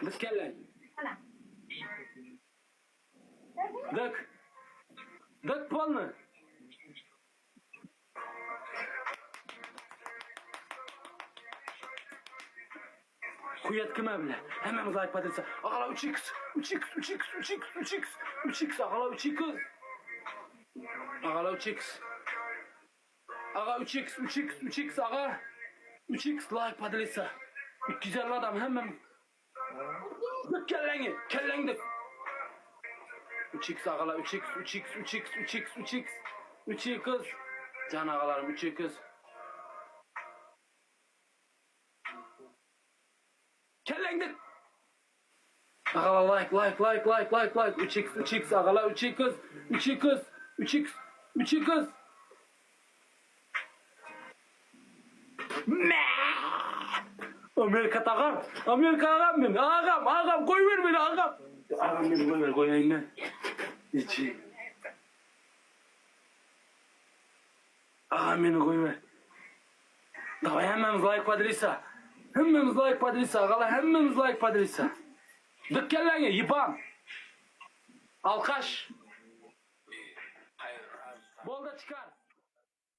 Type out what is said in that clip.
Biz kellani. Ana. Dık. Dık polni. Kuyat kime bile. Hemen like padilsa. Ağala 3x. 3x. Ağala 3x. Ağala 3x. Ağa 3x ağa. 3x like padilsa. 350 adam hemen. Dık kelleni. Kelleni dık. 3x ağala 3x. Can ağalarım 3x. Kelleni dık. Ağala like. 3x ağala 3x. Amerika ağam. Amerika ağam ben. Ağam koy ver beni ağam. Ağam beni koy ver koyayım ben. İçi. Ağam beni koy ver. Davay hemmemiz like padrisa. Ağala hemmemiz like padrisa. Dık kelleni yıpan. Alkaş. Bolda çıkar.